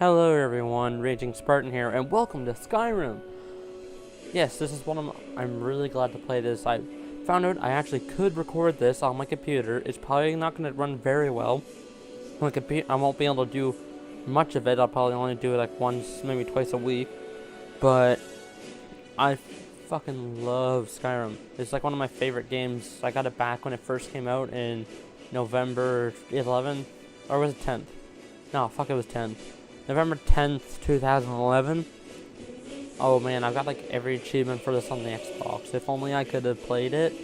Hello everyone, Raging Spartan here, and welcome to Skyrim! Yes, this is I'm really glad to play this. I found out I actually could record this on my computer. It's probably not going to run very well. I won't be able to do much of it. I'll probably only do it like once, maybe twice a week. But I fucking love Skyrim. It's like one of my favorite games. I got it back when it first came out in November 11th, or was it 10th? No, fuck, it was 10th. November 10th, 2011. Oh man, I've got like every achievement for this on the Xbox. If only I could have played it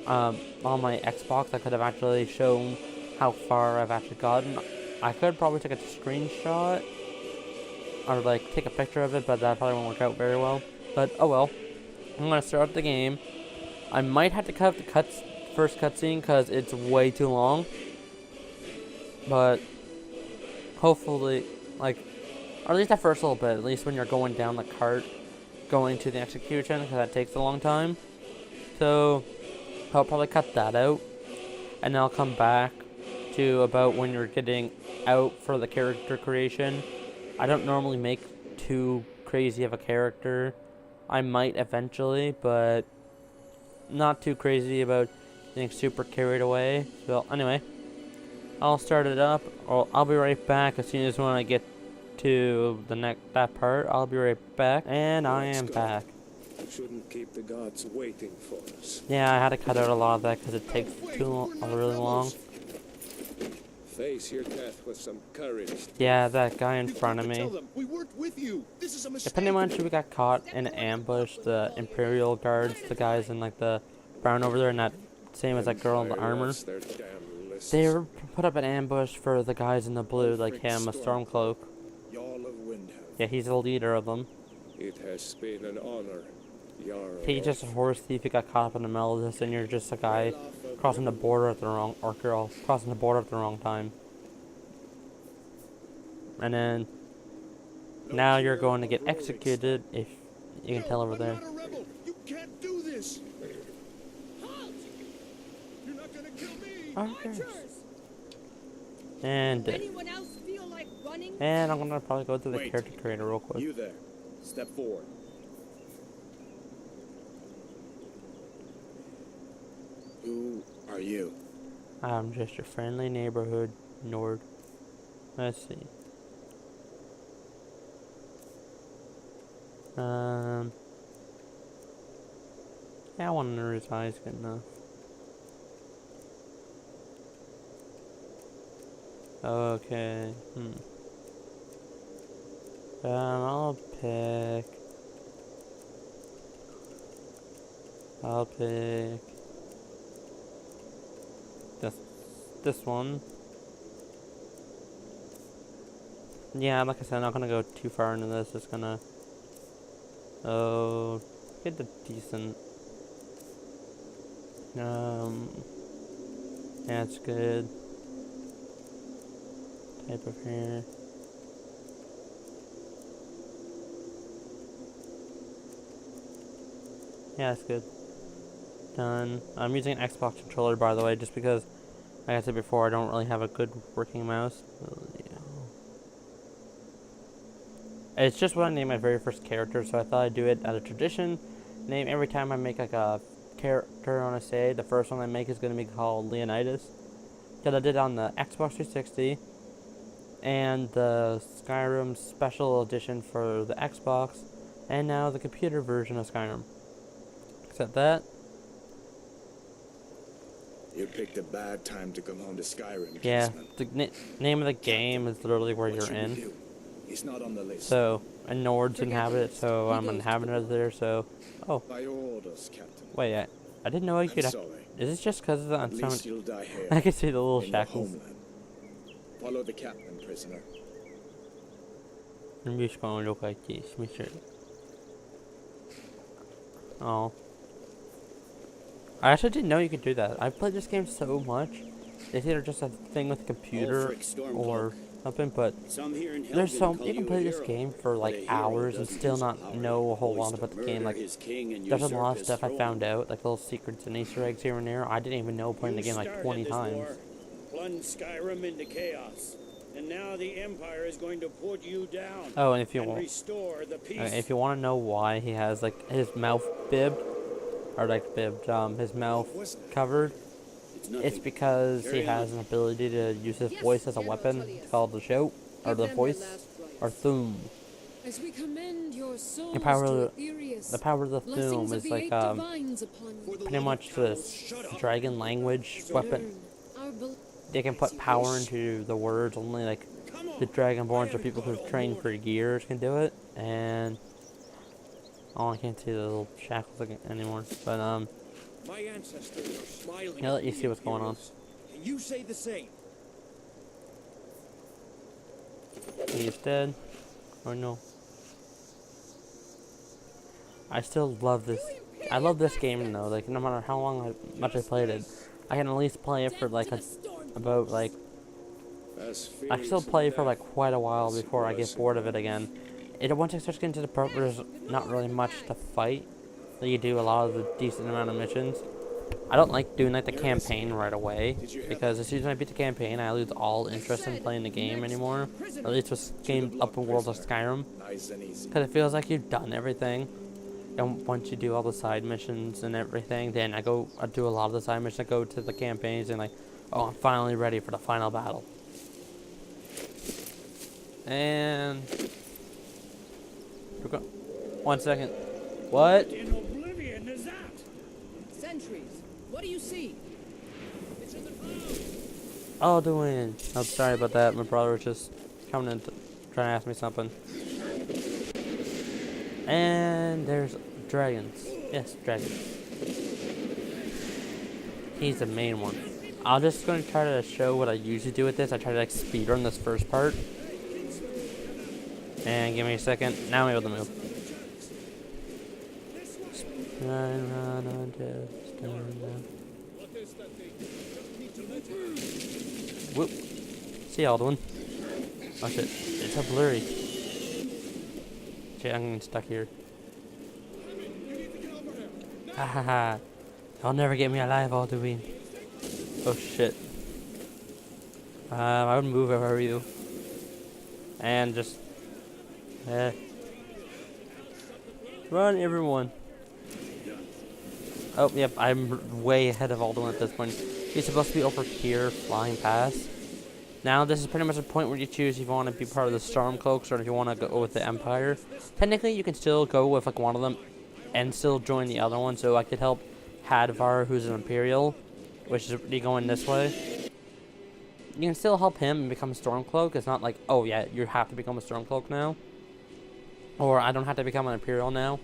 on my Xbox, I could have actually shown how far I've actually gotten. I could probably take a screenshot or like take a picture of it, but that probably won't work out very well. But oh well. I'm gonna start the game. I might have to cut the first cutscene because it's way too long. But hopefully, like, or at least the first little bit, at least when you're going down the cart, going to the execution, because that takes a long time. So, I'll probably cut that out, and then I'll come back to about when you're getting out for the character creation. I don't normally make too crazy of a character. I might eventually, but not too crazy about getting super carried away. So, anyway, I'll start it up, or I'll be right back as soon as when I get to that part. I'll be right back, and I am back. Shouldn't keep the gods waiting for us. Yeah, I had to cut out a lot of that because it takes really long. Face your death with some courage. Yeah, that guy in front of me. We worked with you. This is a mistake. Pretty much, we got caught in an ambush. The Imperial guards, the guys in like the brown over there, and that same as that girl in the armor. They were put up an ambush for the guys in the blue, like him, a Stormcloak. Yeah, he's the leader of them. It has been an honor, Jarl. He's just a horse thief. He got caught up in the middle of this, and you're just a guy crossing the border at the wrong, or girl crossing the border at the wrong time. And then now you're going to get executed. If you can tell over there. You can't do this. You're not gonna kill me. Archers. And and I'm gonna probably go through the character creator real quick. You there. Step forward. Who are you? I'm just your friendly neighborhood Nord. Let's see. Yeah, I want to his eyes good enough. Okay. I'll pick this one. Yeah, like I said, I'm not gonna go too far into this. It's gonna get the decent. Yeah, it's good. Type of hair. Yeah, it's good. Done. I'm using an Xbox controller, by the way, just because, like I said before, I don't really have a good working mouse. It's just what I named my very first character, so I thought I'd do it as a tradition. Name every time I make like a character on a save, the first one I make is going to be called Leonidas. Because I did on the Xbox 360 and the Skyrim special edition for the Xbox, and now the computer version of Skyrim. Except that. You picked a bad time to come home to Skyrim. Yeah, the name of the game is literally where you're in. He's not on the list. So, and Nord's inhabited, so I'm inhabited there, so. Oh. By your orders, Captain. Wait, I didn't know you could. Is this just because of the I can see the little shackles. Follow the captain, prisoner. I'm just going to look like this, Mr. Oh. I actually didn't know you could do that. I've played this game so much. It's either just a thing with the computer or something, but you can play this game for like hours and still not know a whole lot about the game. Like, there's a lot of stuff I found out, like little secrets and Easter eggs here and there. I didn't even know playing the game like 20 times. Plunge Skyrim into chaos. And now the Empire is going to put you down. Oh, and if you and want, restore the peace. if you want to know why he has like his mouth bibbed, or like bibbed, his mouth covered, it's because he has an ability to use his voice as a weapon. It's called the shout, or the voice, or thum. As we commend your souls The power, to the power of the thum blessings of is the like eight divines upon you. pretty much this dragon language weapon. Our They can put power into the words. Only like the dragonborns or people who've trained for years can do it. And oh, I can't see the little shackles anymore. But My ancestors are smiling. I'll let you see what's going on. Can you say the same? He's dead. Oh no. I still love this. I love this game though. Like no matter how much I played it, I can at least play it for like about like. I still play for like quite a while before I get bored of it again. Once I start getting to the part where there's not really much to fight, that you do a lot of the decent amount of missions. I don't like doing like the campaign right away, because as soon as I beat the campaign, I lose all interest in playing the game anymore. At least with game open world of Skyrim, because it feels like you've done everything. And once you do all the side missions and everything, then I do a lot of the side missions. I go to the campaigns and like, oh, I'm finally ready for the final battle. And 1 second. What? In oblivion is that? Sentries, what do you see? It's in the clouds. Oh, doing. I'm sorry about that. My brother was just coming in trying to ask me something. And there's dragons. Yes, dragons. He's the main one. I'm just going to try to show what I usually do with this. I try to like speedrun this first part. And give me a second. Now I'm able to move. Whoop. See Alduin. Oh shit. It's so blurry. Shit, I'm getting stuck here. Ha ha ha. You'll never get me alive, Alduin. Oh shit. I would move if I were you. And just run, everyone. Oh, yep, I'm way ahead of Alduin at this point. He's supposed to be over here, flying past. Now, this is pretty much the point where you choose if you want to be part of the Stormcloaks or if you want to go with the Empire. Technically, you can still go with like one of them and still join the other one, so I could help Hadvar, who's an Imperial, which is going this way. You can still help him and become a Stormcloak. It's not like, oh yeah, you have to become a Stormcloak now. Or I don't have to become an Imperial now.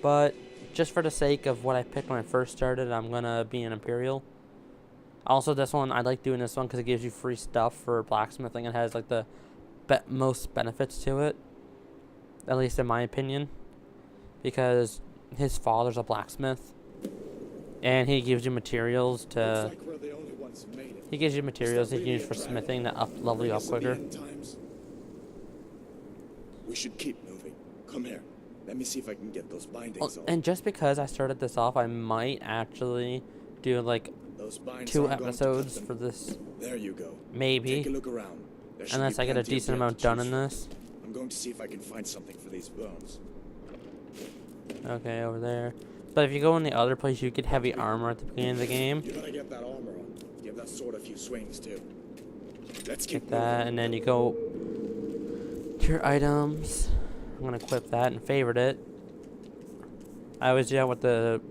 But just for the sake of what I picked when I first started, I'm going to be an Imperial. Also, this one, I like doing this one because it gives you free stuff for blacksmithing. It has like the most benefits to it. At least in my opinion. Because his father's a blacksmith. And he gives you materials to... He gives you materials you can use for smithing that level you up quicker. We should keep moving. Come here. Let me see if I can get those bindings on. And just because I started this off, I might actually do like 2 episodes for this. There you go. Maybe. Take a look around. Unless I get a decent amount done in this. I'm going to see if I can find something for these bones. Okay, over there. But if you go in the other place, you get heavy armor at the beginning of the game. You gotta get that armor on. Give that sword a few swings too. Let's keep Get that, and then you go to your items. I'm gonna equip that and favorite it. I always do that with the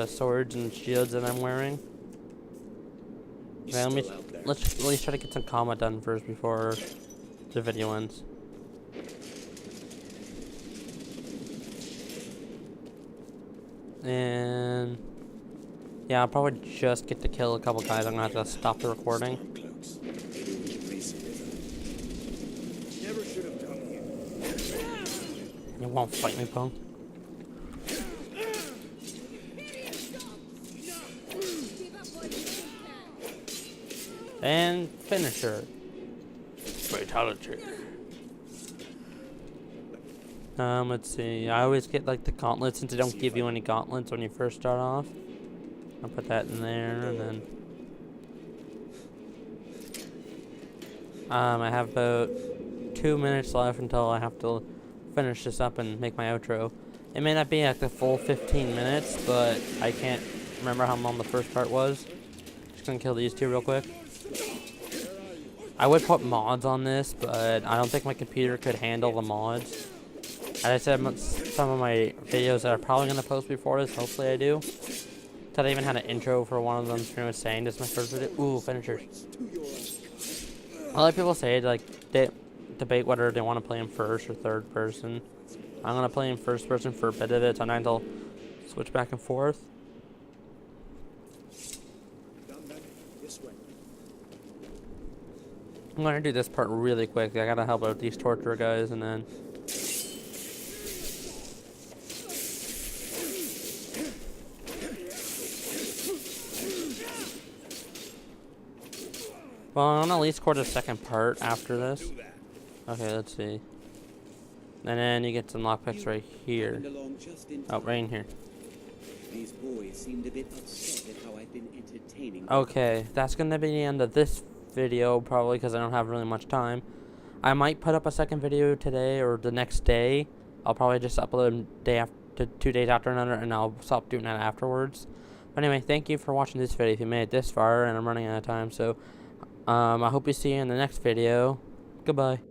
swords and shields that I'm wearing. Okay, let's at least try to get some combat done first before the video ends. And yeah, I'll probably just get to kill a couple guys. I'm gonna have to stop the recording. Never should have come here. You won't fight me, punk. And finisher. Fatality. Let's see. I always get like the gauntlets since they don't give you any gauntlets when you first start off. I'll put that in there and then. I have about 2 minutes left until I have to finish this up and make my outro. It may not be like the full 15 minutes, but I can't remember how long the first part was. Just gonna kill these two real quick. I would put mods on this, but I don't think my computer could handle the mods. As I said, some of my videos that I'm probably gonna post before this, hopefully I do. I even had an intro for one of them, pretty much saying this is my first video. Ooh, finishers. A lot of people say, like, they debate whether they want to play in first or third person. I'm going to play in first person for a bit of it, sometimes I'll switch back and forth. I'm going to do this part really quick. I got to help out these torture guys, and then... Well, I'm gonna at least record the second part after this. Okay, let's see. And then you get some lockpicks right here. Oh, right in here. These boys seemed a bit upset at how I've been entertaining. Okay, that's gonna be the end of this video, probably, because I don't have really much time. I might put up a second video today or the next day. I'll probably just upload day after, 2 days after another, and I'll stop doing that afterwards. But anyway, thank you for watching this video if you made it this far, and I'm running out of time, so... I hope we see you in the next video. Goodbye.